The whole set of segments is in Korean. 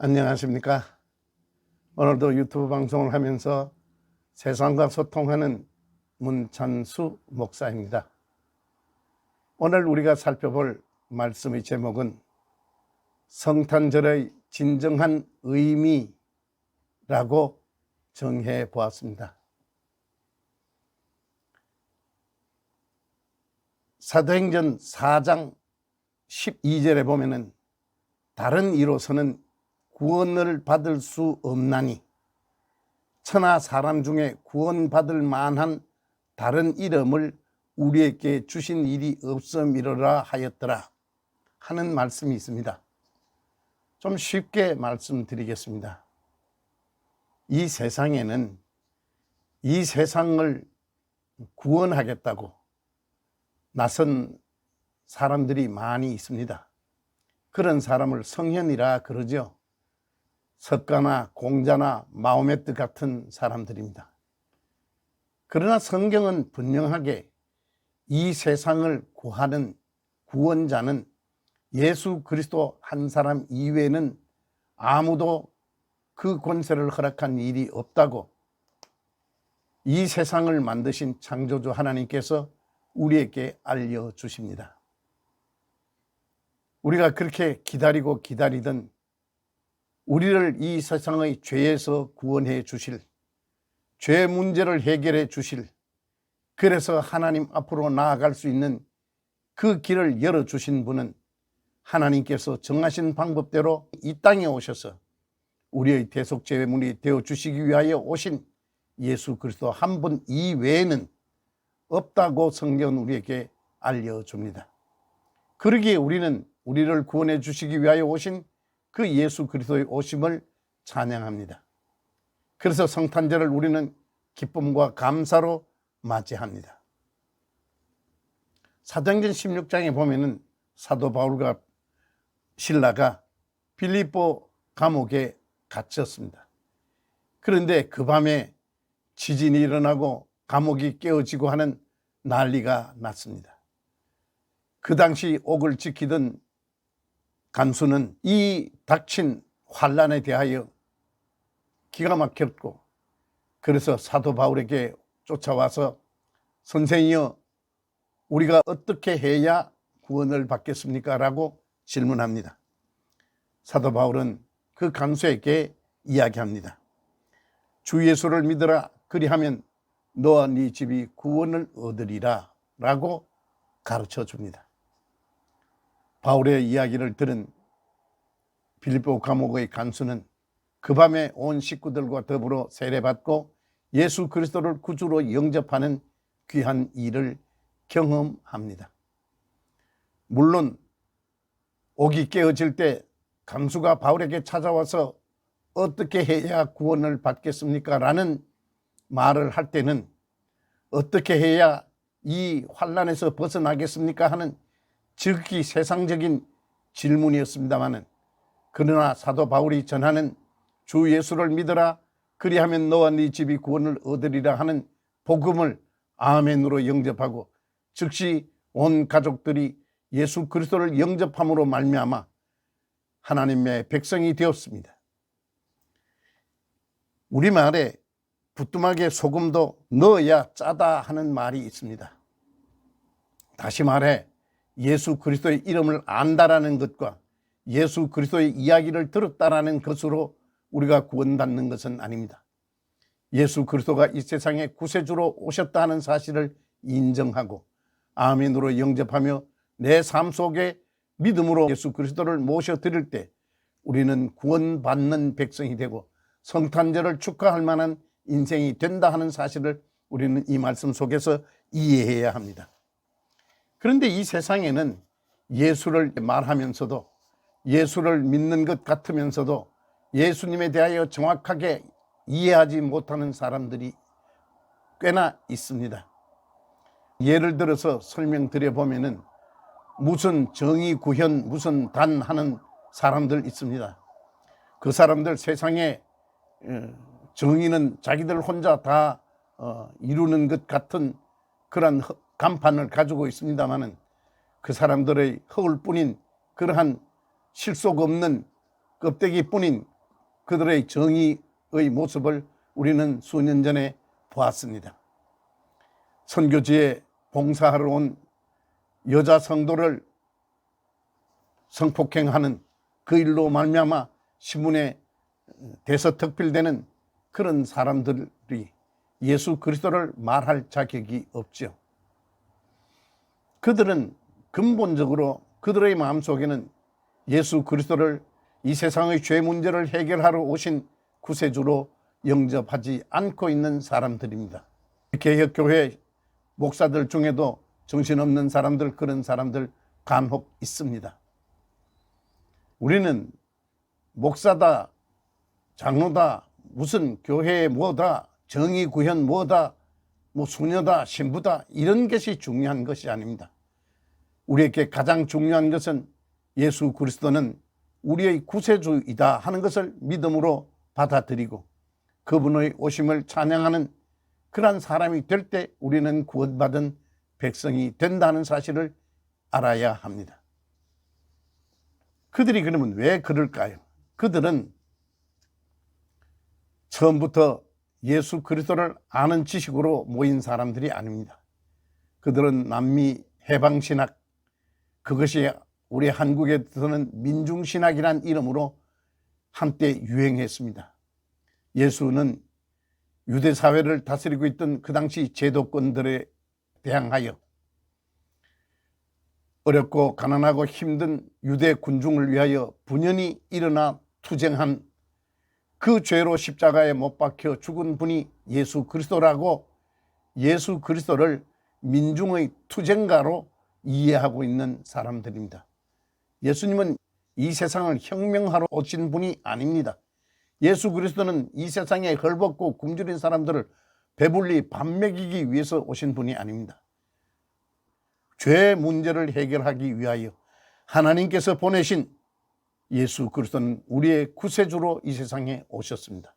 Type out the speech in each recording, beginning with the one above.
안녕하십니까. 오늘도 유튜브 방송을 하면서 세상과 소통하는 문찬수 목사입니다. 오늘 우리가 살펴볼 말씀의 제목은 성탄절의 진정한 의미라고 정해 보았습니다. 사도행전 4장 12절에 보면은 다른 이로서는 구원을 받을 수 없나니 천하 사람 중에 구원받을 만한 다른 이름을 우리에게 주신 일이 없음이로라 하였더라 하는 말씀이 있습니다. 좀 쉽게 말씀드리겠습니다. 이 세상에는 이 세상을 구원하겠다고 나선 사람들이 많이 있습니다. 그런 사람을 성현이라 그러죠. 석가나 공자나 마호메트 같은 사람들입니다. 그러나 성경은 분명하게 이 세상을 구하는 구원자는 예수 그리스도 한 사람 이외에는 아무도 그 권세를 허락한 일이 없다고 이 세상을 만드신 창조주 하나님께서 우리에게 알려주십니다. 우리가 그렇게 기다리고 기다리던 우리를 이 세상의 죄에서 구원해 주실, 죄 문제를 해결해 주실, 그래서 하나님 앞으로 나아갈 수 있는 그 길을 열어주신 분은 하나님께서 정하신 방법대로 이 땅에 오셔서 우리의 대속죄물이 되어주시기 위하여 오신 예수 그리스도 한 분 이외에는 없다고 성경은 우리에게 알려줍니다. 그러기에 우리는 우리를 구원해 주시기 위하여 오신 그 예수 그리스도의 오심을 찬양합니다. 그래서 성탄절을 우리는 기쁨과 감사로 맞이합니다. 사도행전 16장에 보면은 사도 바울과 실라가 빌립보 감옥에 갇혔습니다. 그런데 그 밤에 지진이 일어나고 감옥이 깨어지고 하는 난리가 났습니다. 그 당시 옥을 지키던 간수는 이 닥친 환란에 대하여 기가 막혔고, 그래서 사도 바울에게 쫓아와서 선생이여, 우리가 어떻게 해야 구원을 받겠습니까? 라고 질문합니다. 사도 바울은 그 간수에게 이야기합니다. 주 예수를 믿으라, 그리하면 너와 네 집이 구원을 얻으리라 라고 가르쳐 줍니다. 바울의 이야기를 들은 빌립보 감옥의 간수는 그 밤에 온 식구들과 더불어 세례받고 예수 그리스도를 구주로 영접하는 귀한 일을 경험합니다. 물론 옥이 깨어질 때 간수가 바울에게 찾아와서 어떻게 해야 구원을 받겠습니까? 라는 말을 할 때는 어떻게 해야 이 환난에서 벗어나겠습니까? 하는 즉기 세상적인 질문이었습니다마는, 그러나 사도 바울이 전하는 주 예수를 믿어라, 그리하면 너와 네 집이 구원을 얻으리라 하는 복음을 아멘으로 영접하고 즉시 온 가족들이 예수 그리스도를 영접함으로 말미암아 하나님의 백성이 되었습니다. 우리말에 부뚜막에 소금도 넣어야 짜다 하는 말이 있습니다. 다시 말해 예수 그리스도의 이름을 안다라는 것과 예수 그리스도의 이야기를 들었다라는 것으로 우리가 구원받는 것은 아닙니다. 예수 그리스도가 이 세상에 구세주로 오셨다는 사실을 인정하고 아멘으로 영접하며 내 삶 속에 믿음으로 예수 그리스도를 모셔드릴 때 우리는 구원받는 백성이 되고 성탄절을 축하할 만한 인생이 된다 하는 사실을 우리는 이 말씀 속에서 이해해야 합니다. 그런데 이 세상에는 예수를 말하면서도 예수를 믿는 것 같으면서도 예수님에 대하여 정확하게 이해하지 못하는 사람들이 꽤나 있습니다. 예를 들어서 설명드려 보면은 무슨 정의 구현 무슨 단 하는 사람들 있습니다. 그 사람들 세상에 정의는 자기들 혼자 다 이루는 것 같은 그런 간판을 가지고 있습니다마는 그 사람들의 허울뿐인 그러한 실속 없는 껍데기뿐인 그들의 정의의 모습을 우리는 수년 전에 보았습니다. 선교지에 봉사하러 온 여자 성도를 성폭행하는 그 일로 말미암아 신문에 대서특필되는 그런 사람들이 예수 그리스도를 말할 자격이 없죠. 그들은 근본적으로 그들의 마음속에는 예수 그리스도를 이 세상의 죄 문제를 해결하러 오신 구세주로 영접하지 않고 있는 사람들입니다. 개혁교회 목사들 중에도 정신없는 사람들, 그런 사람들 간혹 있습니다. 우리는 목사다, 장로다, 무슨 교회 뭐다, 정의구현 뭐다, 뭐 수녀다, 신부다, 이런 것이 중요한 것이 아닙니다. 우리에게 가장 중요한 것은 예수 그리스도는 우리의 구세주이다 하는 것을 믿음으로 받아들이고 그분의 오심을 찬양하는 그러한 사람이 될 때 우리는 구원받은 백성이 된다는 사실을 알아야 합니다. 그들이 그러면 왜 그럴까요? 그들은 처음부터 예수 그리스도를 아는 지식으로 모인 사람들이 아닙니다. 그들은 남미 해방신학, 그것이 우리 한국에서는 민중신학이란 이름으로 한때 유행했습니다. 예수는 유대사회를 다스리고 있던 그 당시 제도권들에 대항하여 어렵고 가난하고 힘든 유대 군중을 위하여 분연히 일어나 투쟁한 그 죄로 십자가에 못 박혀 죽은 분이 예수 그리스도라고 예수 그리스도를 민중의 투쟁가로 이해하고 있는 사람들입니다. 예수님은 이 세상을 혁명하러 오신 분이 아닙니다. 예수 그리스도는 이 세상에 헐벗고 굶주린 사람들을 배불리 밥 먹이기 위해서 오신 분이 아닙니다. 죄 문제를 해결하기 위하여 하나님께서 보내신 예수 그리스도는 우리의 구세주로 이 세상에 오셨습니다.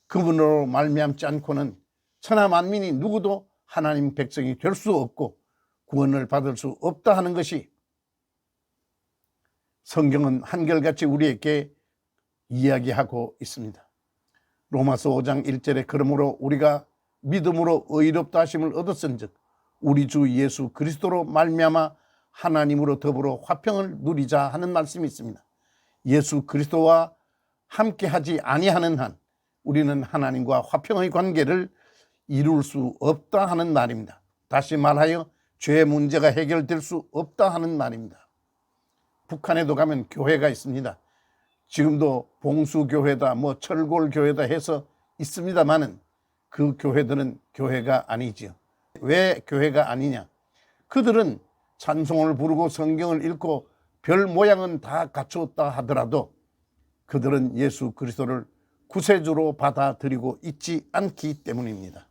그분으로 말미암지 않고는 천하 만민이 누구도 하나님 백성이 될 수 없고 구원을 받을 수 없다 하는 것이 성경은 한결같이 우리에게 이야기하고 있습니다. 로마서 5장 1절에 그러므로 우리가 믿음으로 의롭다 하심을 얻었은즉 우리 주 예수 그리스도로 말미암아 하나님으로 더불어 화평을 누리자 하는 말씀이 있습니다. 예수 그리스도와 함께하지 아니하는 한 우리는 하나님과 화평의 관계를 이룰 수 없다 하는 말입니다. 다시 말하여 죄 문제가 해결될 수 없다 하는 말입니다. 북한에도 가면 교회가 있습니다. 지금도 봉수교회다 뭐 철골교회다 해서 있습니다만은 그 교회들은 교회가 아니지요. 왜 교회가 아니냐? 그들은 찬송을 부르고 성경을 읽고 별 모양은 다 갖추었다 하더라도 그들은 예수 그리스도를 구세주로 받아들이고 있지 않기 때문입니다.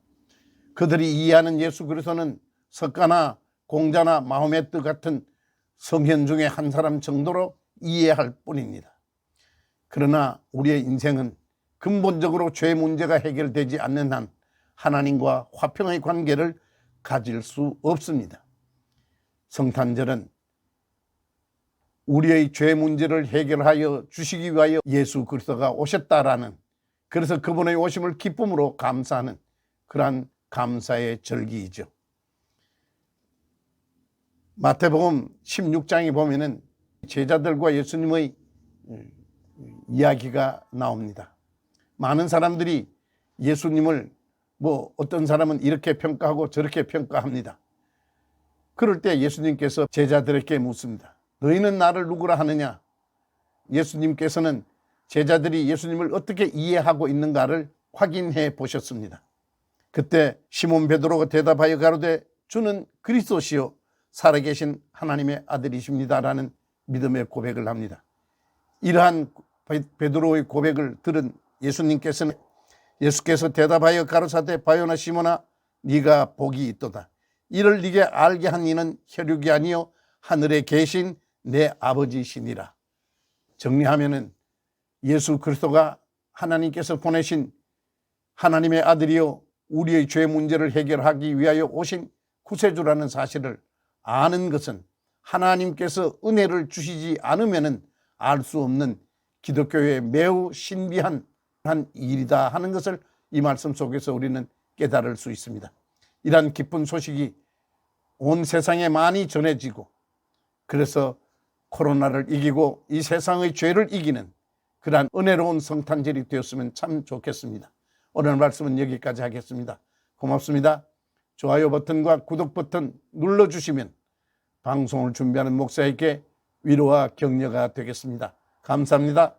그들이 이해하는 예수 그리스도는 석가나 공자나 마호메트 같은 성현 중에 한 사람 정도로 이해할 뿐입니다. 그러나 우리의 인생은 근본적으로 죄 문제가 해결되지 않는 한 하나님과 화평의 관계를 가질 수 없습니다. 성탄절은 우리의 죄 문제를 해결하여 주시기 위하여 예수 그리스도가 오셨다라는, 그래서 그분의 오심을 기쁨으로 감사하는 그러한 감사의 절기이죠. 마태복음 16장에 보면은 제자들과 예수님의 이야기가 나옵니다. 많은 사람들이 예수님을 뭐 어떤 사람은 이렇게 평가하고 저렇게 평가합니다. 그럴 때 예수님께서 제자들에게 묻습니다. 너희는 나를 누구라 하느냐? 예수님께서는 제자들이 예수님을 어떻게 이해하고 있는가를 확인해 보셨습니다. 그때 시몬 베드로가 대답하여 가로되 주는 그리스도시요 살아계신 하나님의 아들이십니다라는 믿음의 고백을 합니다. 이러한 베드로의 고백을 들은 예수께서 대답하여 가로사대 바요나 시몬아 네가 복이 있도다. 이를 네게 알게 한 이는 혈육이 아니요 하늘에 계신 내 아버지시니라. 정리하면은 예수 그리스도가 하나님께서 보내신 하나님의 아들이요 우리의 죄 문제를 해결하기 위하여 오신 구세주라는 사실을 아는 것은 하나님께서 은혜를 주시지 않으면은 알 수 없는 기독교의 매우 신비한 일이다 하는 것을 이 말씀 속에서 우리는 깨달을 수 있습니다. 이러한 기쁜 소식이 온 세상에 많이 전해지고, 그래서 코로나를 이기고 이 세상의 죄를 이기는 그러한 은혜로운 성탄절이 되었으면 참 좋겠습니다. 오늘 말씀은 여기까지 하겠습니다. 고맙습니다. 좋아요 버튼과 구독 버튼 눌러주시면 방송을 준비하는 목사에게 위로와 격려가 되겠습니다. 감사합니다.